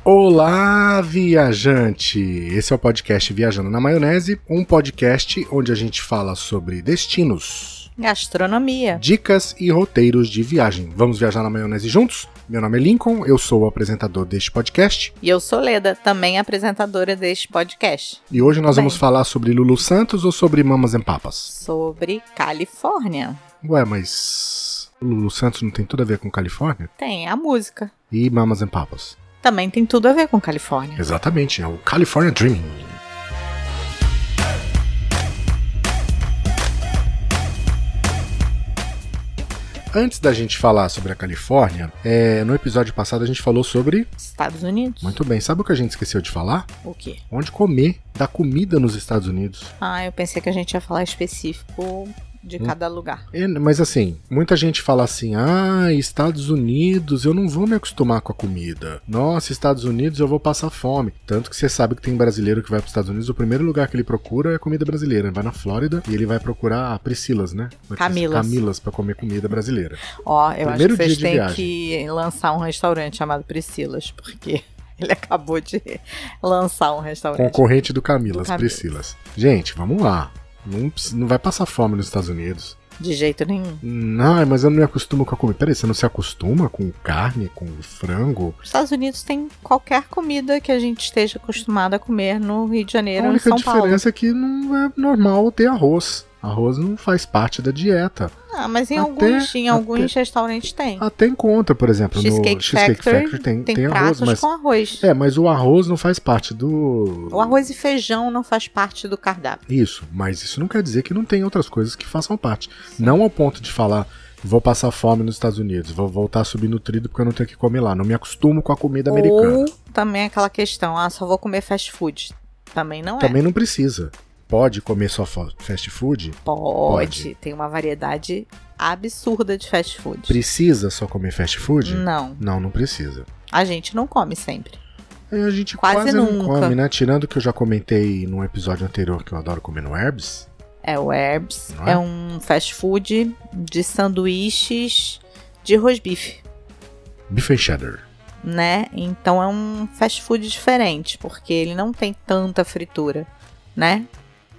Olá, viajante! Esse é o podcast Viajando na Maionese, um podcast onde a gente fala sobre destinos, gastronomia, dicas e roteiros de viagem. Vamos viajar na maionese juntos? Meu nome é Lincoln, eu sou o apresentador deste podcast. E eu sou Leda, também apresentadora deste podcast. E hoje nós vamos falar sobre Lulu Santos ou sobre Mamas and Papas? Sobre Califórnia. Ué, mas Lulu Santos não tem tudo a ver com Califórnia? Tem a música. E Mamas and Papas? Também tem tudo a ver com Califórnia. Exatamente, é o California Dreaming. Antes da gente falar sobre a Califórnia, no episódio passado a gente falou sobre Estados Unidos. Muito bem, sabe o que a gente esqueceu de falar? O quê? Onde comer, da comida nos Estados Unidos. Ah, eu pensei que a gente ia falar específico de cada lugar. Mas assim, muita gente fala assim, Estados Unidos, eu não vou me acostumar com a comida. Nossa, Estados Unidos, eu vou passar fome. Tanto que você sabe que tem brasileiro que vai para os Estados Unidos, o primeiro lugar que ele procura é comida brasileira. Ele vai na Flórida e ele vai procurar Priscilas, né? Camilas para comer comida brasileira. Ó, eu acho que vocês têm viagem. que lançar um restaurante chamado Priscilas, porque ele acabou de lançar um restaurante. Concorrente do Camilas, Priscilas. Gente, vamos lá. Não vai passar fome nos Estados Unidos. De jeito nenhum. Não, mas eu não me acostumo com a comida. Peraí, você não se acostuma com carne, com frango? Os Estados Unidos tem qualquer comida que a gente esteja acostumado a comer no Rio de Janeiro ou em São Paulo. A única diferença é que não é normal ter arroz. Arroz não faz parte da dieta. Ah, mas em alguns restaurantes tem. Até encontra, por exemplo, no Cheesecake Factory tem arroz. Pratos com arroz. Mas o arroz não faz parte do... O arroz e feijão não faz parte do cardápio. Isso, mas isso não quer dizer que não tem outras coisas que façam parte. Sim. Não ao ponto de falar, vou passar fome nos Estados Unidos, vou voltar subnutrido porque eu não tenho que comer lá. Não me acostumo com a comida americana. Ou também aquela questão, só vou comer fast food. Também não é. Também não precisa. Pode comer só fast food? Pode. Tem uma variedade absurda de fast food. Precisa só comer fast food? Não. Não precisa. A gente não come sempre. A gente quase não come, né? Tirando que eu já comentei num episódio anterior que eu adoro comer no Herbs. O Herbs é um fast food de sanduíches de rosbife. Bife cheddar. Né? Então é um fast food diferente, porque ele não tem tanta fritura, né?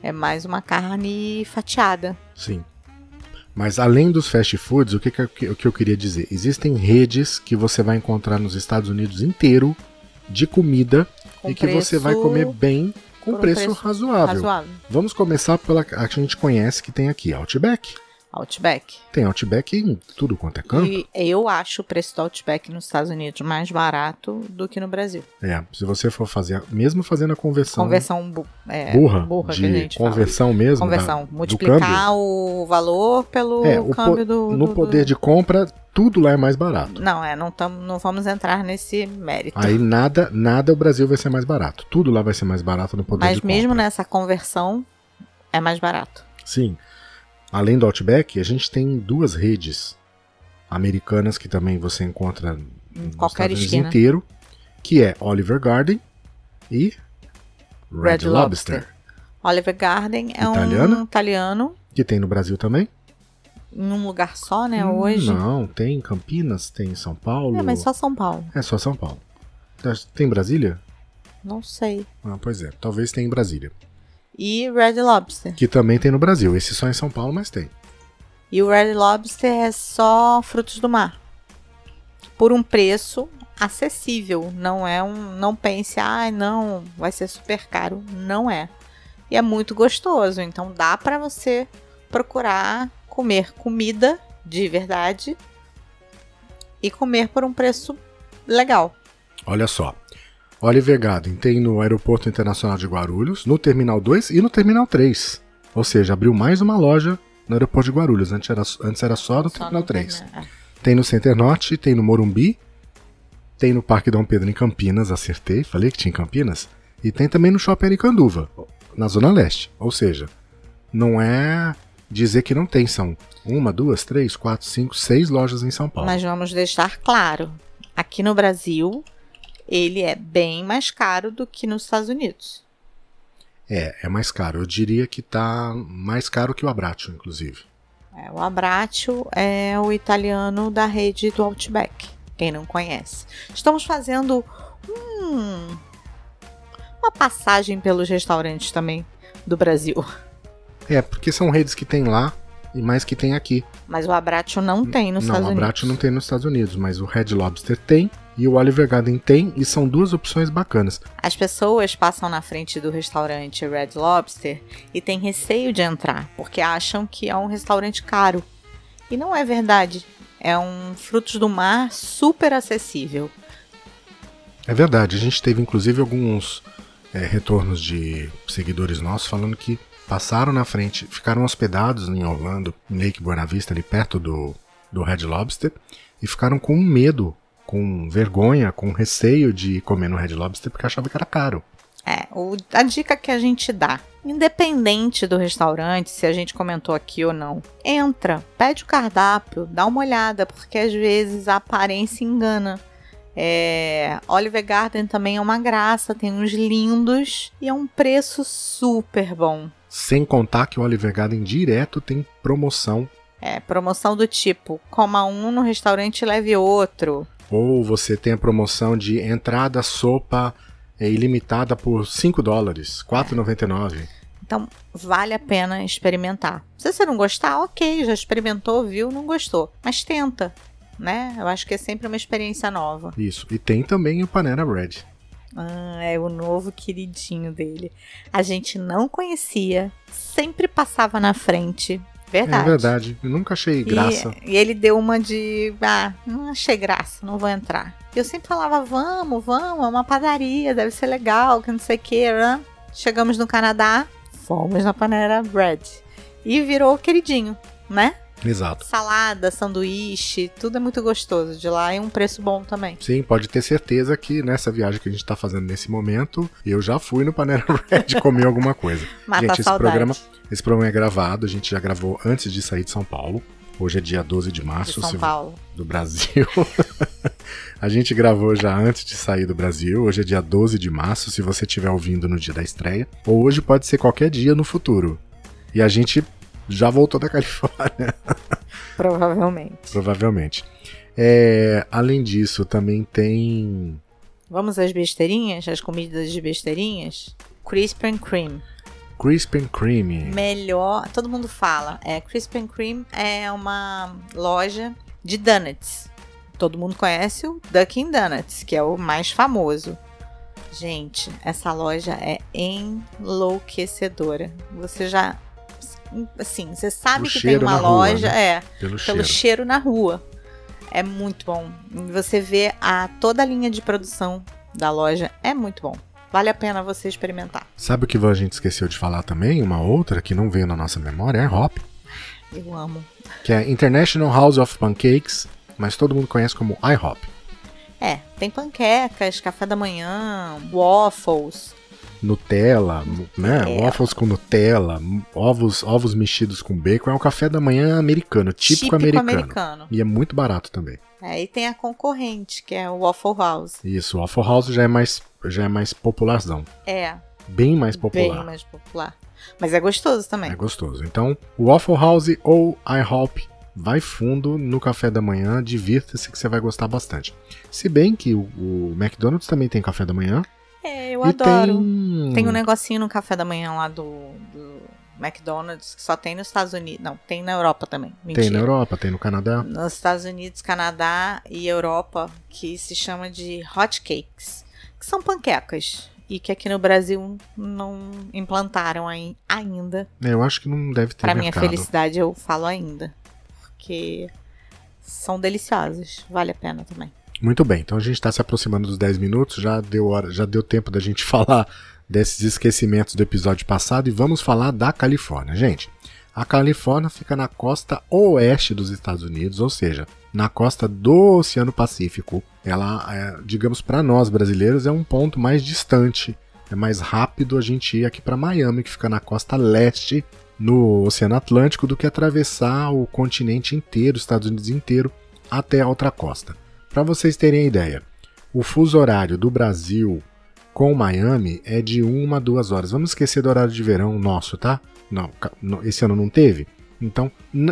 É mais uma carne fatiada. Sim. Mas além dos fast foods, o que eu queria dizer? Existem redes que você vai encontrar nos Estados Unidos inteiro de comida e que você vai comer bem com preço razoável. Vamos começar pela que a gente conhece que tem aqui, Outback. Outback. Tem Outback em tudo quanto é canto. E eu acho o preço do Outback nos Estados Unidos mais barato do que no Brasil. Se você for fazer, mesmo fazendo a conversão burra de que a gente conversão fala. Mesmo. Multiplicar o valor pelo câmbio no poder de compra, tudo lá é mais barato. Não vamos entrar nesse mérito. Aí nada o Brasil vai ser mais barato. Tudo lá vai ser mais barato no poder de compra. Mas mesmo nessa conversão, é mais barato. Sim. Além do Outback, a gente tem duas redes americanas que também você encontra em qualquer esquina inteiro, que é Olive Garden e Red Lobster. Olive Garden é um italiano. Que tem no Brasil também. Em um lugar só, né, hoje? Não, tem em Campinas, tem em São Paulo. Mas só São Paulo. É só São Paulo. Tem em Brasília? Não sei. Pois é, talvez tenha em Brasília. E Red Lobster. Que também tem no Brasil. Esse só em São Paulo, mas tem. E o Red Lobster é só frutos do mar. Por um preço acessível. Não pense, não, vai ser super caro. Não é. E é muito gostoso. Então dá pra você procurar comer comida de verdade e comer por um preço legal. Olha só. Olive Garden tem no Aeroporto Internacional de Guarulhos, no Terminal 2 e no Terminal 3. Ou seja, abriu mais uma loja no Aeroporto de Guarulhos. Antes era só no Terminal 3. Tem no Center Norte, tem no Morumbi, tem no Parque Dom Pedro em Campinas, acertei, falei que tinha em Campinas. E tem também no Shopping Aricanduva, na Zona Leste. Ou seja, não é dizer que não tem, são 1, 2, 3, 4, 5, 6 lojas em São Paulo. Mas vamos deixar claro, aqui no Brasil ele é bem mais caro do que nos Estados Unidos. É mais caro. Eu diria que tá mais caro que o Abbraccio, inclusive. O Abbraccio é o italiano da rede do Outback, quem não conhece. Estamos fazendo Uma passagem pelos restaurantes também do Brasil. Porque são redes que tem lá e mais que tem aqui. Mas o Abbraccio não tem nos Estados Não, o Unidos. Abbraccio não tem nos Estados Unidos, mas o Red Lobster tem e o Olive Garden tem, e são duas opções bacanas. As pessoas passam na frente do restaurante Red Lobster e têm receio de entrar, porque acham que é um restaurante caro. E não é verdade. É um frutos do mar super acessível. É verdade, a gente teve inclusive alguns retornos de seguidores nossos falando que passaram na frente, ficaram hospedados em Orlando, em Lake Buena Vista, ali perto do Red Lobster, e ficaram com medo, com vergonha, com receio de comer no Red Lobster porque achavam que era caro. A dica que a gente dá, independente do restaurante, se a gente comentou aqui ou não, entra, pede o cardápio, dá uma olhada, porque às vezes a aparência engana. Olive Garden também é uma graça, tem uns lindos e é um preço super bom. Sem contar que o Olive Garden direto tem promoção. Promoção do tipo, coma um no restaurante e leve outro. Ou você tem a promoção de entrada sopa ilimitada por $5, $4,99. Então, vale a pena experimentar. Se você não gostar, ok, já experimentou, viu, não gostou. Mas tenta, né? Eu acho que é sempre uma experiência nova. Isso, e tem também o Panera Bread. É o novo queridinho dele. A gente não conhecia, sempre passava na frente. Verdade. É verdade, eu nunca achei graça. E ele deu uma de, não achei graça, não vou entrar. E eu sempre falava, vamos, é uma padaria, deve ser legal, que não sei o que. Chegamos no Canadá, fomos na Panera Bread. E virou queridinho, né? Exato. Salada, sanduíche, tudo é muito gostoso de lá e um preço bom também. Sim, pode ter certeza que nessa viagem que a gente tá fazendo nesse momento, eu já fui no Panera Bread comer alguma coisa. Mata gente, a saudade. Esse programa é gravado, a gente já gravou antes de sair de São Paulo. Hoje é dia 12 de março. De São Paulo. Do Brasil. A gente gravou já antes de sair do Brasil. Hoje é dia 12 de março, se você estiver ouvindo no dia da estreia. Ou hoje pode ser qualquer dia no futuro. E a gente já voltou da Califórnia. Provavelmente. Além disso, também tem... Vamos às besteirinhas? As comidas de besteirinhas? Crispy Kreme. Crispy Kreme. Melhor, todo mundo fala. Crispy Kreme é uma loja de donuts. Todo mundo conhece o Dunkin' Donuts, que é o mais famoso. Gente, essa loja é enlouquecedora. Você já... Assim, você sabe que tem uma loja, rua, né? Pelo cheiro na rua. É muito bom. Você vê toda a linha de produção da loja, é muito bom. Vale a pena você experimentar. Sabe o que a gente esqueceu de falar também? Uma outra que não veio na nossa memória é a IHOP. Eu amo. Que é International House of Pancakes, mas todo mundo conhece como IHOP. Tem panquecas, café da manhã, waffles... Nutella, né? Waffles com Nutella, ovos mexidos com bacon. É um café da manhã americano, típico americano. E é muito barato também. E tem a concorrente, que é o Waffle House. Isso, o Waffle House já é mais popularzão. Bem mais popular. Mas é gostoso também. É gostoso. Então, o Waffle House ou IHOP, vai fundo no café da manhã, divirta-se que você vai gostar bastante. Se bem que o McDonald's também tem café da manhã. Eu adoro. Tem um negocinho no café da manhã lá do McDonald's que só tem nos Estados Unidos. Não, tem na Europa também. Mentira. Tem na Europa, tem no Canadá. Nos Estados Unidos, Canadá e Europa, que se chama de hot cakes, que são panquecas. E que aqui no Brasil não implantaram ainda. Eu acho que não deve ter Pra mercado. minha felicidade, eu falo ainda. Porque são deliciosas. Vale a pena também. Muito bem, então a gente está se aproximando dos 10 minutos, já deu tempo da gente falar desses esquecimentos do episódio passado e vamos falar da Califórnia. Gente, a Califórnia fica na costa oeste dos Estados Unidos, ou seja, na costa do Oceano Pacífico. Ela, digamos, para nós brasileiros, é um ponto mais distante, é mais rápido a gente ir aqui para Miami, que fica na costa leste, no Oceano Atlântico, do que atravessar o continente inteiro, os Estados Unidos inteiro, até a outra costa. Para vocês terem ideia, o fuso horário do Brasil com Miami é de 1 a 2 horas. Vamos esquecer do horário de verão nosso, tá? Não, esse ano não teve. Então,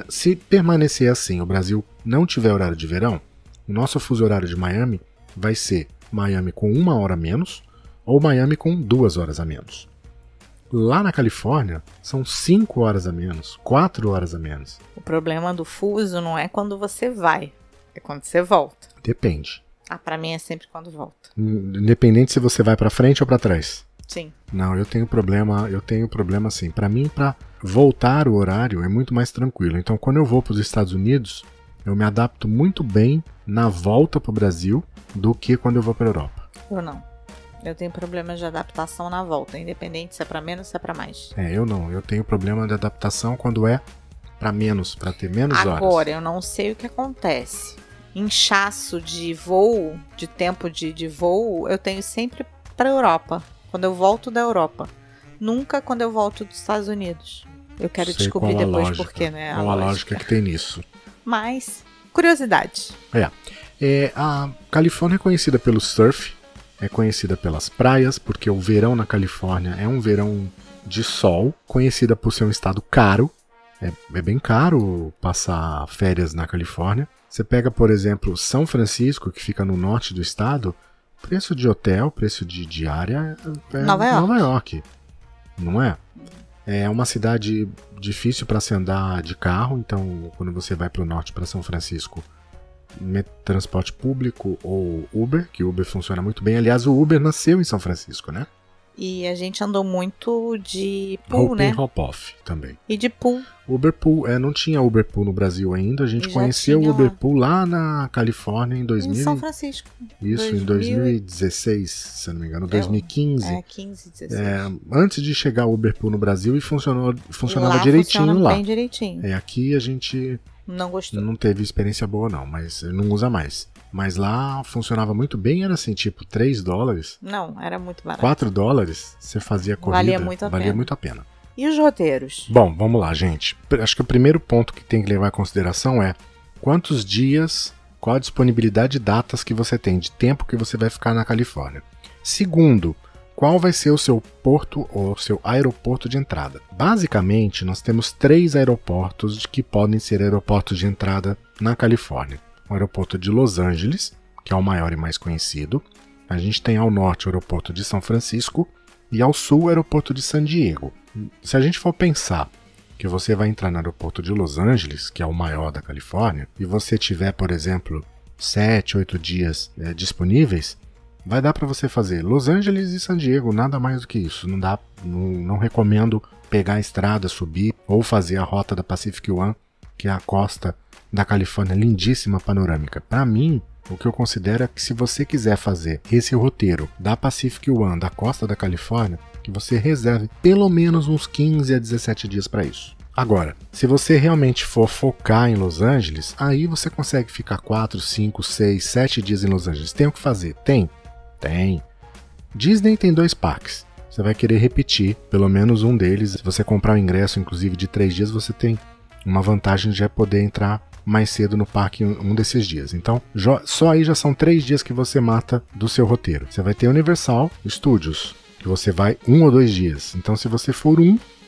se permanecer assim, o Brasil não tiver horário de verão, o nosso fuso horário de Miami vai ser Miami com 1 hora a menos, ou Miami com 2 horas a menos. Lá na Califórnia, são 5 horas a menos, 4 horas a menos. O problema do fuso não é quando você vai, é quando você volta. Depende. Pra mim é sempre quando volta. Independente se você vai pra frente ou pra trás. Sim. Não, eu tenho problema assim. Pra mim, pra voltar o horário é muito mais tranquilo. Então, quando eu vou pros Estados Unidos, eu me adapto muito bem na volta pro Brasil do que quando eu vou pra Europa. Eu não. Eu tenho problemas de adaptação na volta, independente se é pra menos ou se é pra mais. Eu não. Eu tenho problema de adaptação quando é pra menos, pra ter menos horas. Agora, eu não sei o que acontece. Inchaço de voo, de tempo de voo, eu tenho sempre pra Europa. Quando eu volto da Europa. Nunca quando eu volto dos Estados Unidos. Eu quero descobrir depois por quê, né? Qual a lógica que tem nisso. Mas, curiosidade. A Califórnia é conhecida pelo surf, é conhecida pelas praias, porque o verão na Califórnia é um verão de sol, conhecida por ser um estado caro. É bem caro passar férias na Califórnia. Você pega, por exemplo, São Francisco, que fica no norte do estado, preço de hotel, preço de diária é Nova York. Não é? É uma cidade difícil para se andar de carro, então quando você vai para o norte, para São Francisco, transporte público ou Uber, que Uber funciona muito bem. Aliás, o Uber nasceu em São Francisco, né? E a gente andou muito de pool, né? Hop-off também. E de pool. Uber Pool, não tinha Uber Pool no Brasil ainda. A gente conheceu o Uber Pool lá na Califórnia em 2000. Em São Francisco. Isso, em 2016, se eu não me engano, 2015. 15, 16. Antes de chegar o Uber Pool no Brasil e funcionava lá direitinho lá. Bem direitinho. Aqui a gente não gostou. Não teve experiência boa não, mas não usa mais. Mas lá funcionava muito bem, era assim, tipo $3. Não, era muito barato. $4, você fazia corrida. Valia muito a pena. E os roteiros? Bom, vamos lá, gente. Acho que o primeiro ponto que tem que levar em consideração é quantos dias, qual a disponibilidade de datas que você tem, de tempo que você vai ficar na Califórnia. Segundo, qual vai ser o seu porto ou seu aeroporto de entrada. Basicamente, nós temos 3 aeroportos que podem ser aeroportos de entrada na Califórnia. O aeroporto de Los Angeles, que é o maior e mais conhecido. A gente tem ao norte o aeroporto de São Francisco e ao sul o aeroporto de San Diego. Se a gente for pensar que você vai entrar no aeroporto de Los Angeles, que é o maior da Califórnia, e você tiver, por exemplo, 7, 8 dias disponíveis, vai dar para você fazer Los Angeles e San Diego, nada mais do que isso. Não recomendo pegar a estrada, subir ou fazer a rota da Pacific One, que é a costa da Califórnia lindíssima, panorâmica. Para mim, o que eu considero é que se você quiser fazer esse roteiro da Pacific One, da costa da Califórnia, que você reserve pelo menos uns 15 a 17 dias para isso. Agora, se você realmente for focar em Los Angeles, aí você consegue ficar 4, 5, 6, 7 dias em Los Angeles. Tem o que fazer? Tem. Disney tem 2 parques. Você vai querer repetir pelo menos um deles. Se você comprar o ingresso, inclusive, de 3 dias, você tem uma vantagem de já poder entrar mais cedo no parque um desses dias. Então, só aí já são 3 dias que você mata do seu roteiro. Você vai ter Universal Studios, que você vai 1 ou 2 dias. Então, se você for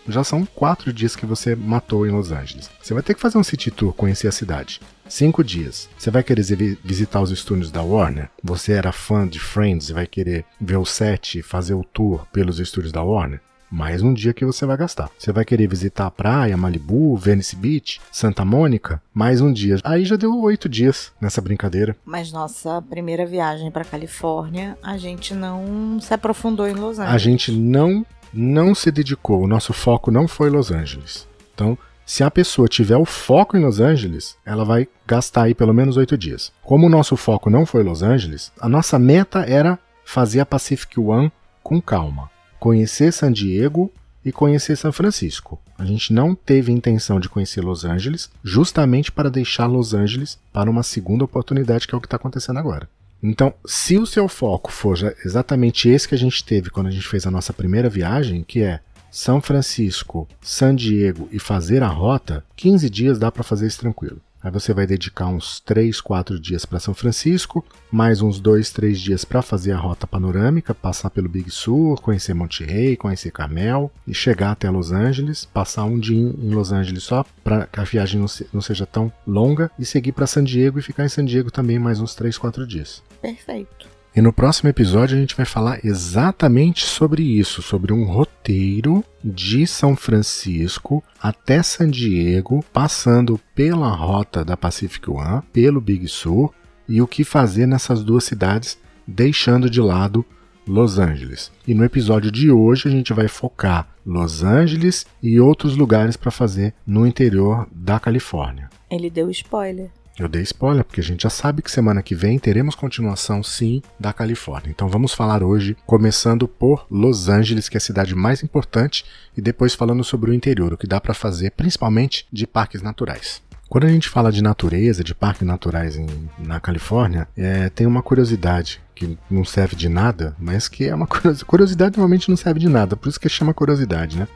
já são 4 dias que você matou em Los Angeles. Você vai ter que fazer um city tour, conhecer a cidade. 5 dias. Você vai querer visitar os estúdios da Warner? Você era fã de Friends e vai querer ver o set e fazer o tour pelos estúdios da Warner? Mais um dia que você vai gastar. Você vai querer visitar a praia, Malibu, Venice Beach, Santa Mônica? Mais um dia. Aí já deu 8 dias nessa brincadeira. Mas nossa primeira viagem para Califórnia, a gente não se aprofundou em Los Angeles. A gente não se dedicou. O nosso foco não foi Los Angeles. Então, se a pessoa tiver o foco em Los Angeles, ela vai gastar aí pelo menos 8 dias. Como o nosso foco não foi Los Angeles, a nossa meta era fazer a Pacific One com calma. Conhecer San Diego e conhecer São Francisco. A gente não teve intenção de conhecer Los Angeles, justamente para deixar Los Angeles para uma segunda oportunidade, que é o que está acontecendo agora. Então, se o seu foco for exatamente esse que a gente teve quando a gente fez a nossa primeira viagem, que é São Francisco, San Diego e fazer a rota, 15 dias dá para fazer isso tranquilo. Aí você vai dedicar uns 3, 4 dias para São Francisco, mais uns 2, 3 dias para fazer a rota panorâmica, passar pelo Big Sur, conhecer Monterey, conhecer Carmel e chegar até Los Angeles, passar um dia em Los Angeles só para que a viagem não seja tão longa e seguir para San Diego e ficar em San Diego também mais uns 3, 4 dias. Perfeito. E no próximo episódio a gente vai falar exatamente sobre isso, sobre um roteiro de São Francisco até San Diego, passando pela rota da Pacific One, pelo Big Sur, e o que fazer nessas duas cidades, deixando de lado Los Angeles. E no episódio de hoje a gente vai focar Los Angeles e outros lugares para fazer no interior da Califórnia. Ele deu spoiler. Eu dei spoiler, porque a gente já sabe que semana que vem teremos continuação, sim, da Califórnia. Então vamos falar hoje, começando por Los Angeles, que é a cidade mais importante, e depois falando sobre o interior, o que dá para fazer, principalmente de parques naturais. Quando a gente fala de natureza, de parques naturais na Califórnia, tem uma curiosidade que não serve de nada, mas que é uma curiosidade, normalmente não serve de nada, por isso que chama curiosidade, né?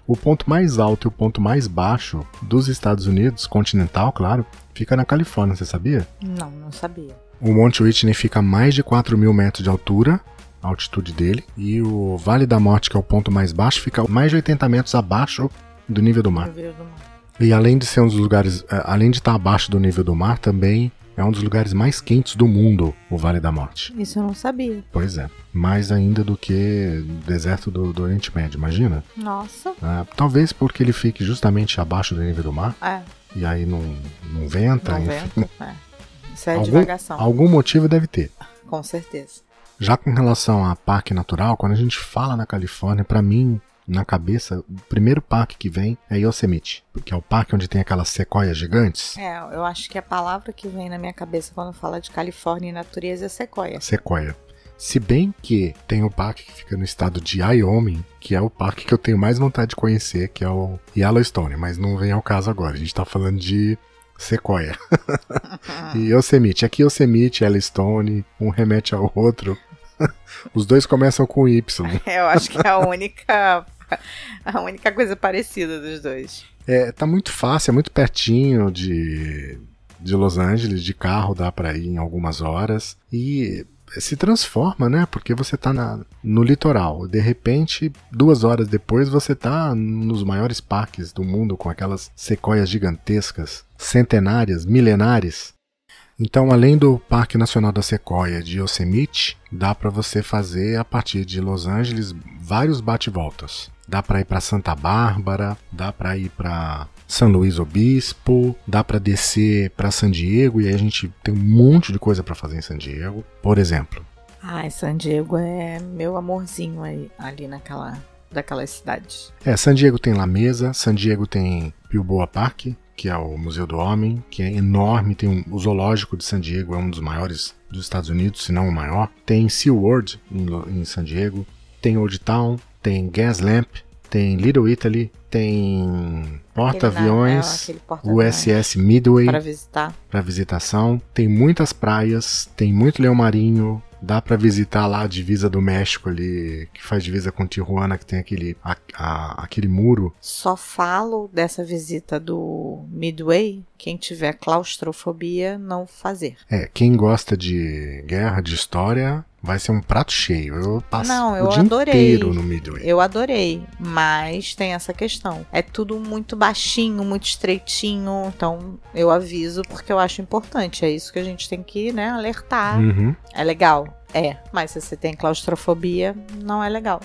O ponto mais alto e o ponto mais baixo dos Estados Unidos, continental, claro, fica na Califórnia, você sabia? Não sabia. O Monte Whitney fica a mais de 4.000 metros de altura, a altitude dele, e o Vale da Morte, que é o ponto mais baixo, fica mais de 80 metros abaixo do nível do mar. E além de ser um dos lugares, além de estar abaixo do nível do mar, também é um dos lugares mais quentes do mundo, o Vale da Morte. Isso eu não sabia. Pois é. Mais ainda do que o deserto do Oriente Médio, imagina? Nossa. Talvez porque ele fique justamente abaixo do nível do mar. E aí não venta. Não venta, Isso é divagação. Algum motivo deve ter. Com certeza. Já com relação a parque natural, quando a gente fala na Califórnia, pra mim, na cabeça, o primeiro parque que vem é Yosemite, que é o parque onde tem aquelas sequoias gigantes. Eu acho que a palavra que vem na minha cabeça quando fala de Califórnia e natureza é sequoia. Sequoia. Se bem que tem o parque que fica no estado de Wyoming, que é o parque que eu tenho mais vontade de conhecer, que é o Yellowstone, mas não vem ao caso agora, a gente tá falando de sequoia. E Yosemite. Aqui Yosemite, Yellowstone, um remete ao outro. Os dois começam com Y. Eu acho que é a única coisa parecida dos dois. Tá muito fácil, é muito pertinho de Los Angeles, de carro dá pra ir em algumas horas. E se transforma, né? Porque você tá no litoral. De repente, 2 horas depois, você tá nos maiores parques do mundo, com aquelas sequoias gigantescas, centenárias, milenares. Então, além do Parque Nacional da Sequoia de Yosemite, dá para você fazer, a partir de Los Angeles, vários bate-voltas. Dá para ir para Santa Bárbara, dá para ir para São Luís Obispo, dá para descer para San Diego, e aí a gente tem um monte de coisa para fazer em San Diego. Por exemplo. San Diego é meu amorzinho ali daquelas cidades. San Diego tem La Mesa, San Diego tem Balboa Park, que é o Museu do Homem, que é enorme. Tem o zoológico de San Diego, é um dos maiores dos Estados Unidos, se não o maior. Tem SeaWorld em San Diego, tem Old Town, tem Gaslamp, tem Little Italy, tem porta-aviões, USS Midway para visitação. Tem muitas praias, tem muito leão marinho. Dá pra visitar lá a divisa do México ali, que faz divisa com Tijuana, que tem aquele muro. Só falo dessa visita do Midway, quem tiver claustrofobia, não fazer. Quem gosta de guerra, de história, vai ser um prato cheio. Eu passo o dia inteiro no Midway. Eu adorei, mas tem essa questão. É tudo muito baixinho, muito estreitinho, então eu aviso porque eu acho importante. É isso que a gente tem que, alertar. Uhum. É legal? Mas se você tem claustrofobia, não é legal.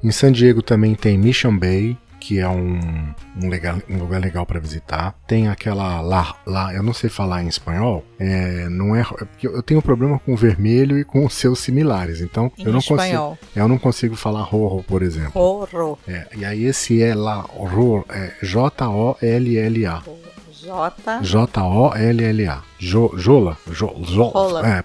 Em San Diego também tem Mission Bay, que é um lugar legal para visitar. Tem aquela lá, eu não sei falar em espanhol, não é, porque eu tenho problema com o vermelho e com os seus similares, então eu não consigo falar Rorro, por exemplo. Rorro. E aí esse lá, Rorro, J-O-L-L-A. J-O-L-L-A. Jola?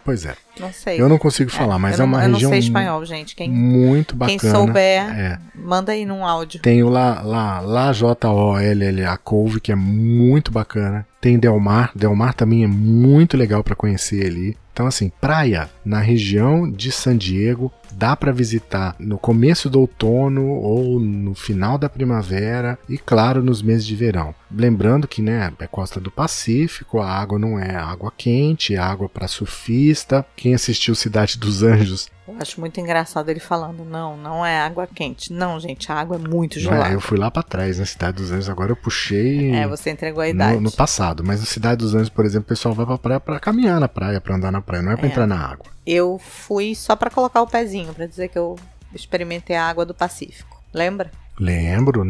Pois é. Não sei. Eu não consigo falar, mas é uma região. Eu não sei espanhol, gente. Muito bacana. Quem souber, manda aí num áudio. Tem o lá J-O-L-L-A Cove, que é muito bacana. Tem Del Mar. Del Mar também é muito legal para conhecer ali. Então, assim, praia na região de San Diego dá para visitar no começo do outono ou no final da primavera e, claro, nos meses de verão. Lembrando que, é costa do Pacífico, a água não é água quente, é água para surfista. Quem assistiu Cidade dos Anjos... Eu acho muito engraçado ele falando, não é água quente. Não, gente, a água é muito gelada. Eu fui lá pra trás, na Cidade dos Anjos, agora eu puxei... você entregou a idade. No passado, mas na Cidade dos Anjos, por exemplo, o pessoal vai pra praia pra caminhar na praia, pra andar na praia, não é pra entrar na água. Eu fui só pra colocar o pezinho, pra dizer que eu experimentei a água do Pacífico. Lembra? Lembro,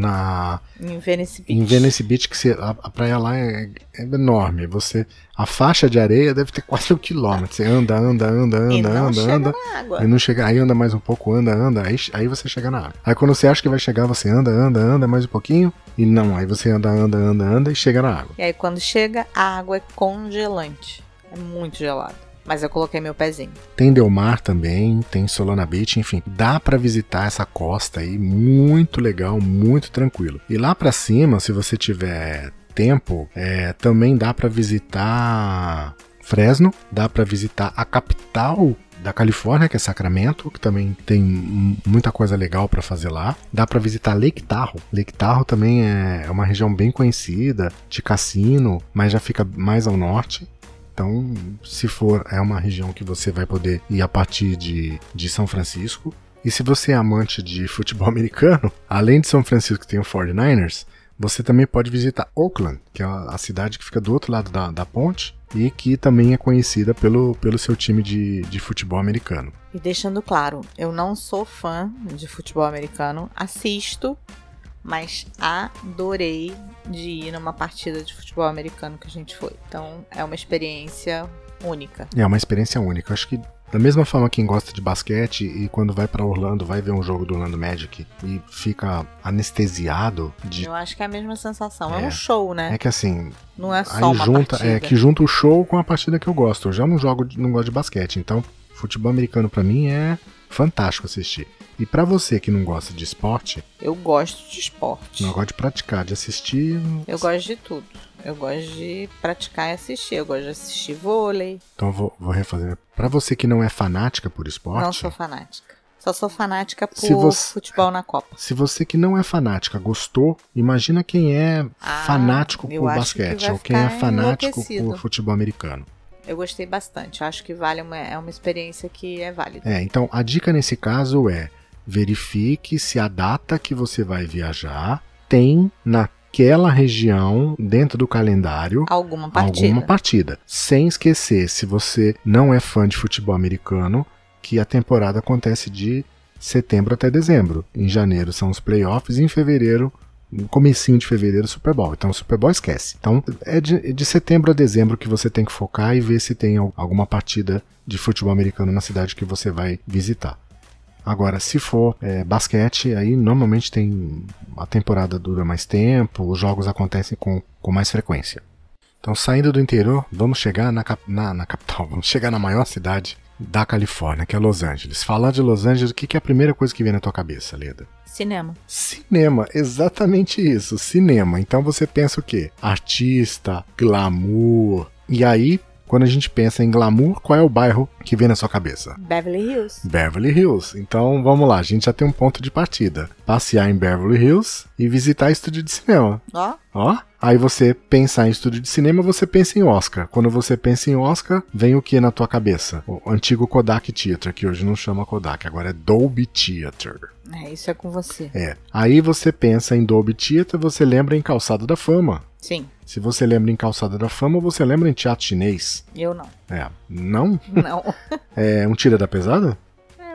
Em Venice Beach. em Venice Beach, que a praia lá é enorme. A faixa de areia deve ter 4 quilômetros. Você anda, E não chega anda. na água. E não chega, aí anda mais um pouco, anda. Aí você chega na água. Aí quando você acha que vai chegar, você anda mais um pouquinho. E não, aí você anda e chega na água. E aí quando chega, a água é congelante. É muito gelado. Mas eu coloquei meu pezinho. Tem Del Mar também, tem Solana Beach, enfim, dá pra visitar essa costa aí, muito legal, muito tranquilo. E lá pra cima, se você tiver tempo, também dá pra visitar Fresno, dá pra visitar a capital da Califórnia, que é Sacramento, que também tem muita coisa legal pra fazer lá. Dá pra visitar Lake Tahoe. Lake Tahoe também é uma região bem conhecida, de cassino, mas já fica mais ao norte. Então, se for, é uma região que você vai poder ir a partir de São Francisco. E se você é amante de futebol americano, além de São Francisco que tem o 49ers, você também pode visitar Oakland, que é a cidade que fica do outro lado da ponte e que também é conhecida pelo seu time de futebol americano. E deixando claro, eu não sou fã de futebol americano, assisto, mas adorei de ir numa partida de futebol americano que a gente foi. Então, é uma experiência única. É uma experiência única. Eu acho que da mesma forma quem gosta de basquete e quando vai pra Orlando, vai ver um jogo do Orlando Magic e fica anestesiado de... Eu acho que é a mesma sensação. É um show, né? É que assim... Não é só aí uma junta, partida. que junta o show com a partida que eu gosto. Eu já não gosto de basquete. Então, futebol americano pra mim é fantástico assistir. E pra você que não gosta de esporte... Eu gosto de esporte. Não gosto de praticar, de assistir... Eu gosto de tudo. Eu gosto de praticar e assistir. Eu gosto de assistir vôlei. Então eu vou refazer. Pra você que não é fanática por esporte... Não sou fanática. Só sou fanática por futebol na Copa. Se você que não é fanática gostou, imagina quem é fanático por basquete ou quem é fanático por futebol americano. Eu gostei bastante. Acho que é uma experiência que é válida. Então a dica nesse caso é: verifique se a data que você vai viajar tem naquela região, dentro do calendário, alguma partida. Sem esquecer, se você não é fã de futebol americano, que a temporada acontece de setembro até dezembro. Em janeiro são os playoffs e em fevereiro, no comecinho de fevereiro, Super Bowl. Então o Super Bowl esquece. Então é de setembro a dezembro que você tem que focar e ver se tem alguma partida de futebol americano na cidade que você vai visitar. Agora, se for basquete, aí normalmente a temporada dura mais tempo, os jogos acontecem com mais frequência. Então, saindo do interior, vamos chegar na capital, vamos chegar na maior cidade da Califórnia, que é Los Angeles. Falar de Los Angeles, o que é a primeira coisa que vem na tua cabeça, Leda? Cinema. Cinema, exatamente isso, cinema. Então você pensa o quê? Artista, glamour. E aí, quando a gente pensa em glamour, qual é o bairro que vem na sua cabeça? Beverly Hills. Beverly Hills. Então vamos lá, a gente já tem um ponto de partida. Passear em Beverly Hills e visitar estúdio de cinema. Ó. Aí você pensar em estúdio de cinema, você pensa em Oscar. Quando você pensa em Oscar, vem o que na tua cabeça? O antigo Kodak Theater, que hoje não chama Kodak, agora é Dolby Theater. Isso é com você. Aí você pensa em Dolby Theater, você lembra em Calçada da Fama. Sim. Se você lembra em Calçada da Fama, você lembra em teatro chinês. Eu não. Não? Não. É um Tira da Pesada?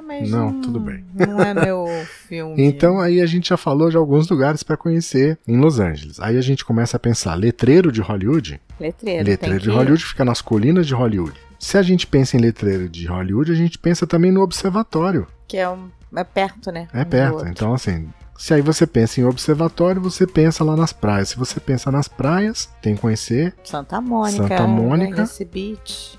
Mas não, tudo bem. Não é meu filme. Então aí a gente já falou de alguns lugares para conhecer em Los Angeles. Aí a gente começa a pensar, letreiro de Hollywood? Letreiro de Hollywood fica nas colinas de Hollywood. Se a gente pensa em letreiro de Hollywood, a gente pensa também no observatório. Que é perto, né? É perto. Então assim, se aí você pensa em observatório, você pensa lá nas praias. Se você pensa nas praias, tem que conhecer Santa Mônica, Venice Beach.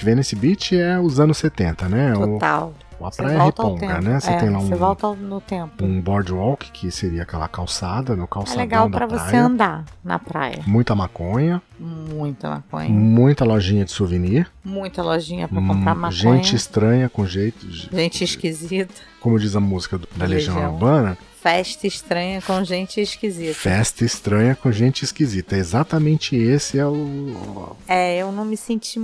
Venice Beach é os anos 70, né? Total. A praia é Riponga, né? Você tem lá você volta no tempo. Um boardwalk, que seria aquela calçada, no calçadão da praia. É legal pra você andar na praia. Muita maconha. Muita lojinha de souvenir. Muita lojinha pra comprar maconha. Gente estranha com jeito. Gente esquisita. Como diz a música da Legião Urbana. Festa estranha com gente esquisita. Festa estranha com gente esquisita. Exatamente esse é o... eu não me senti...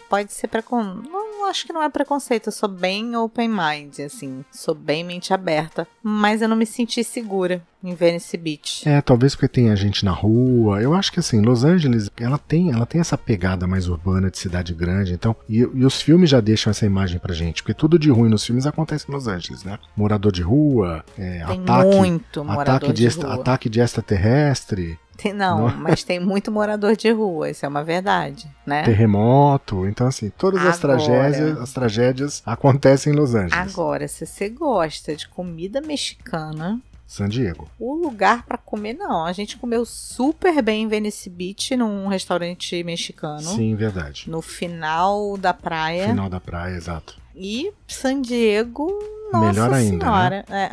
pode ser preconceito. Não, acho que não é preconceito. Eu sou bem open mind, assim. Sou bem mente aberta. Mas eu não me senti segura em Venice Beach. Talvez porque tem a gente na rua. Eu acho que assim, Los Angeles, ela tem essa pegada mais urbana de cidade grande, então, e os filmes já deixam essa imagem pra gente, porque tudo de ruim nos filmes acontece em Los Angeles, né? Morador de rua, tem muito morador de rua. Ataque de extraterrestre. Não, mas tem muito morador de rua, isso é uma verdade, né? Terremoto, então assim, todas as tragédias acontecem em Los Angeles. Agora, se você gosta de comida mexicana, San Diego. O lugar pra comer, não. A gente comeu super bem em Venice Beach, num restaurante mexicano. Sim, verdade. No final da praia. Final da praia, exato. E San Diego, nossa melhor ainda, senhora. Né?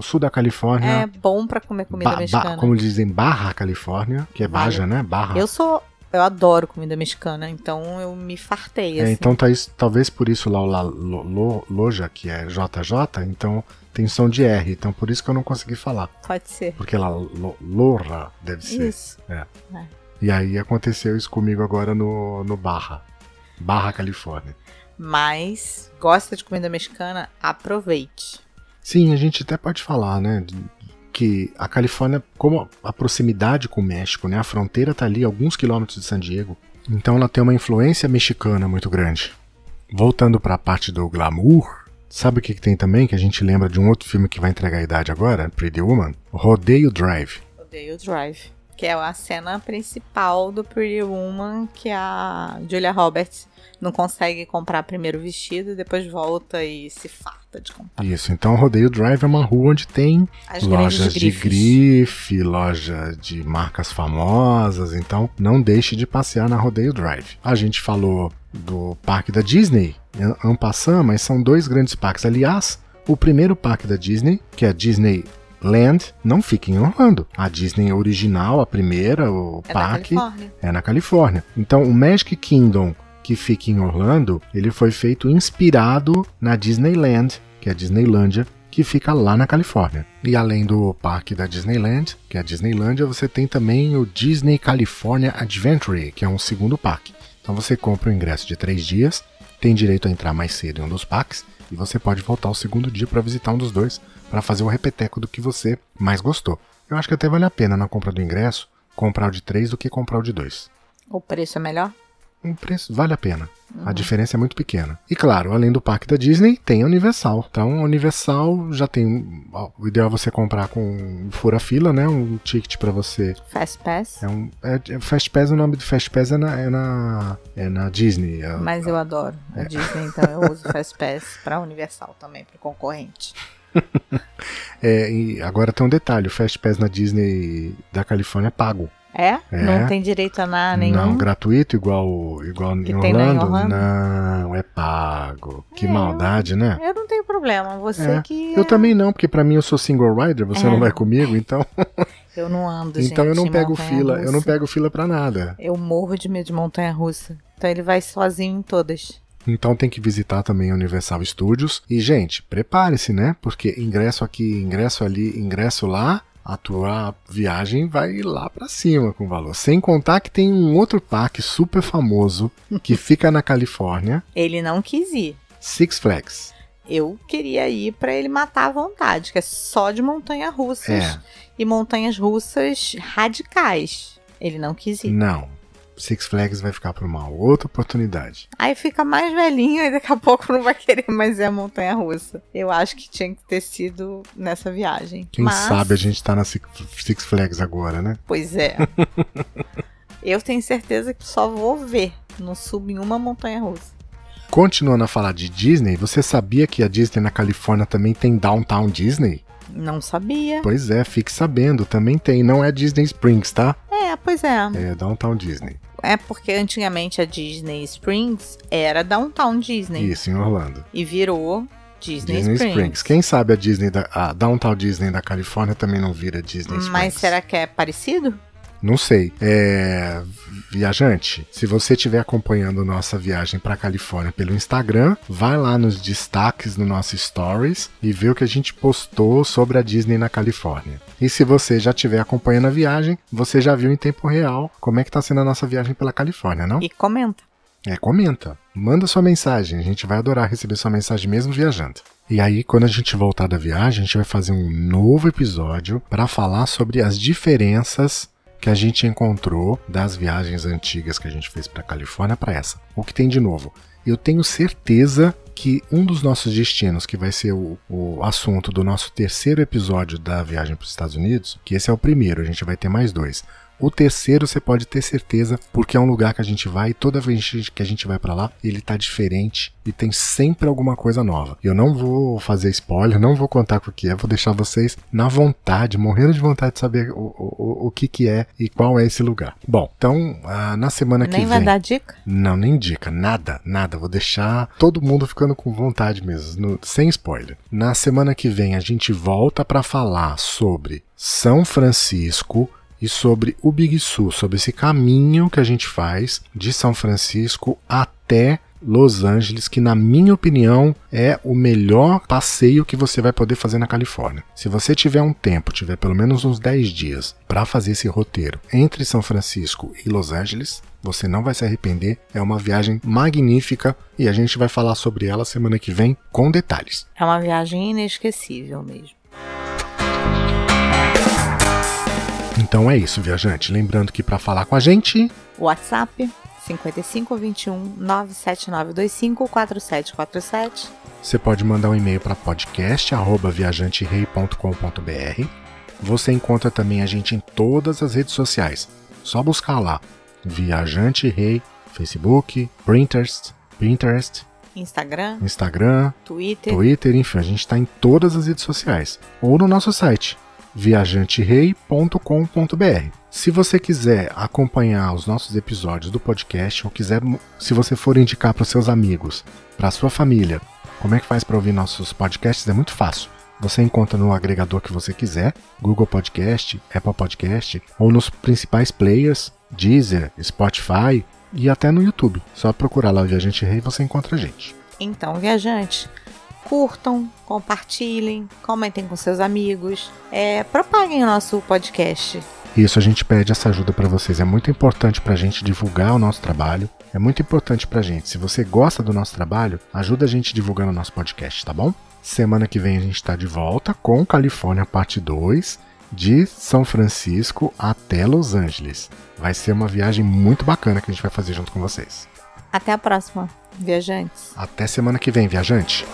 Sul da Califórnia. É bom pra comer comida mexicana. Como dizem, Barra Califórnia, que é Baja, né? Barra. Eu adoro comida mexicana, então eu me fartei, assim. Então talvez por isso lá o Loja, que é JJ, então tem som de R, então por isso que eu não consegui falar. Pode ser. Porque lá Lora deve ser. Isso. E aí aconteceu isso comigo agora no Barra Califórnia. Mas, gosta de comida mexicana? Aproveite. Sim, a gente até pode falar, né, que a Califórnia, como a proximidade com o México, né, a fronteira tá ali a alguns quilômetros de San Diego, então ela tem uma influência mexicana muito grande. Voltando para a parte do glamour, sabe o que tem também, que a gente lembra de um outro filme que vai entregar a idade agora, Pretty Woman? Rodeio Drive. Rodeio Drive, que é a cena principal do Pretty Woman, que a Julia Roberts não consegue comprar primeiro o vestido e depois volta e se farta de comprar. Isso, então Rodeio Drive é uma rua onde tem lojas de grife, loja de marcas famosas, então não deixe de passear na Rodeio Drive. A gente falou do parque da Disney, en passant, mas são dois grandes parques. Aliás, o primeiro parque da Disney, que é a Disneyland, não fica em Orlando. A Disney original, a primeira, o parque, é na Califórnia. Então o Magic Kingdom, que fica em Orlando, ele foi feito inspirado na Disneyland, que é a Disneylândia, que fica lá na Califórnia. E além do parque da Disneyland, que é a Disneylândia, você tem também o Disney California Adventure, que é um segundo parque. Então você compra o ingresso de 3 dias, tem direito a entrar mais cedo em um dos parques, e você pode voltar ao segundo dia para visitar um dos dois, para fazer o repeteco do que você mais gostou. Eu acho que até vale a pena na compra do ingresso comprar o de 3 do que comprar o de 2. O preço é melhor? O preço vale a pena. A diferença é muito pequena. E claro, além do parque da Disney, tem a Universal. Então a Universal já tem... O ideal é você comprar com fura-fila, né? Um ticket pra você... Fast Pass. Fast Pass, o nome do Fast Pass é na Disney. Mas eu adoro a Disney, então eu uso Fast Pass pra Universal também, pro concorrente. E agora tem um detalhe, o Fast Pass na Disney da Califórnia é pago. Não tem direito a nada nenhum? Não, gratuito igual em Orlando? Não, é pago. Que maldade, né? Eu não tenho problema, você que... Eu também não, porque pra mim eu sou single rider, você não vai comigo, então... Eu não ando, então eu não pego fila, eu não pego fila pra nada. Eu morro de medo de montanha-russa, então ele vai sozinho em todas. Então tem que visitar também a Universal Studios. E, gente, prepare-se, né? Porque ingresso aqui, ingresso ali, ingresso lá... A tua viagem vai lá pra cima com valor. Sem contar que tem um outro parque super famoso que fica na Califórnia. Ele não quis ir. Six Flags. Eu queria ir pra ele matar à vontade, que é só de montanhas-russas. E montanhas-russas radicais. Ele não quis ir. Não. Six Flags vai ficar para uma outra oportunidade. Aí fica mais velhinho e daqui a pouco não vai querer mais ir a montanha-russa. Eu acho que tinha que ter sido nessa viagem. Quem sabe a gente tá na Six Flags agora, né? Pois é. Eu tenho certeza que só vou ver. Não subo em uma montanha-russa. Continuando a falar de Disney, você sabia que a Disney na Califórnia também tem Downtown Disney? Não sabia. Pois é, fique sabendo, também tem. Não é Disney Springs, tá? Pois é. É Downtown Disney. É porque antigamente a Disney Springs era Downtown Disney. Isso, em Orlando. E virou Disney Springs. Quem sabe a Downtown Disney da Califórnia também não vira Disney Springs. Mas será que é parecido? Não sei. Viajante, se você estiver acompanhando nossa viagem para Califórnia pelo Instagram, vai lá nos destaques do nosso Stories e vê o que a gente postou sobre a Disney na Califórnia. E se você já estiver acompanhando a viagem, você já viu em tempo real como é que está sendo a nossa viagem pela Califórnia, não? E comenta. Comenta. Manda sua mensagem. A gente vai adorar receber sua mensagem mesmo viajando. E aí, quando a gente voltar da viagem, a gente vai fazer um novo episódio para falar sobre as diferenças que a gente encontrou das viagens antigas que a gente fez para Califórnia para essa. O que tem de novo? Eu tenho certeza que um dos nossos destinos, que vai ser o assunto do nosso terceiro episódio da viagem para os Estados Unidos, que esse é o primeiro, a gente vai ter mais 2. O terceiro você pode ter certeza, porque é um lugar que a gente vai e toda vez que a gente vai pra lá, ele tá diferente e tem sempre alguma coisa nova. Eu não vou fazer spoiler, não vou contar o que é, vou deixar vocês na vontade, morrendo de vontade de saber o que é e qual é esse lugar. Bom, então, na semana que vem... Nem vai dar dica? Não, nem dica, nada. Vou deixar todo mundo ficando com vontade mesmo, sem spoiler. Na semana que vem a gente volta pra falar sobre São Francisco e sobre o Big Sur, sobre esse caminho que a gente faz de São Francisco até Los Angeles, que na minha opinião é o melhor passeio que você vai poder fazer na Califórnia. Se você tiver um tempo, tiver pelo menos uns 10 dias para fazer esse roteiro entre São Francisco e Los Angeles, você não vai se arrepender, é uma viagem magnífica e a gente vai falar sobre ela semana que vem com detalhes. É uma viagem inesquecível mesmo. Então é isso, viajante. Lembrando que para falar com a gente... WhatsApp 5521 97925 4747. Você pode mandar um e-mail para podcast@viajanterei.com.br. Você encontra também a gente em todas as redes sociais. Só buscar lá. Viajante Rei, Facebook, Pinterest, Instagram, Twitter, enfim, a gente está em todas as redes sociais. Ou no nosso site, viajanterei.com.br. Se você quiser acompanhar os nossos episódios do podcast, ou quiser, se você for indicar para os seus amigos, para a sua família, como é que faz para ouvir nossos podcasts? É muito fácil. Você encontra no agregador que você quiser, Google Podcast, Apple Podcast, ou nos principais players, Deezer, Spotify e até no YouTube. Só procurar lá o Viajante Rei e você encontra a gente. Então, viajante, curtam, compartilhem, comentem com seus amigos, propaguem o nosso podcast. Isso, a gente pede essa ajuda para vocês. É muito importante para a gente divulgar o nosso trabalho. É muito importante para a gente. Se você gosta do nosso trabalho, ajuda a gente divulgando o nosso podcast, tá bom? Semana que vem a gente está de volta com Califórnia Parte 2, de São Francisco até Los Angeles. Vai ser uma viagem muito bacana que a gente vai fazer junto com vocês. Até a próxima, viajantes. Até semana que vem, viajante.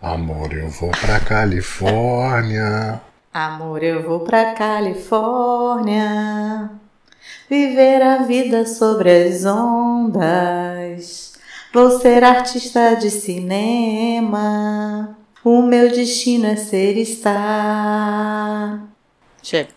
Amor, eu vou pra Califórnia. Amor, eu vou pra Califórnia, viver a vida sobre as ondas. Vou ser artista de cinema, o meu destino é ser star. Chega.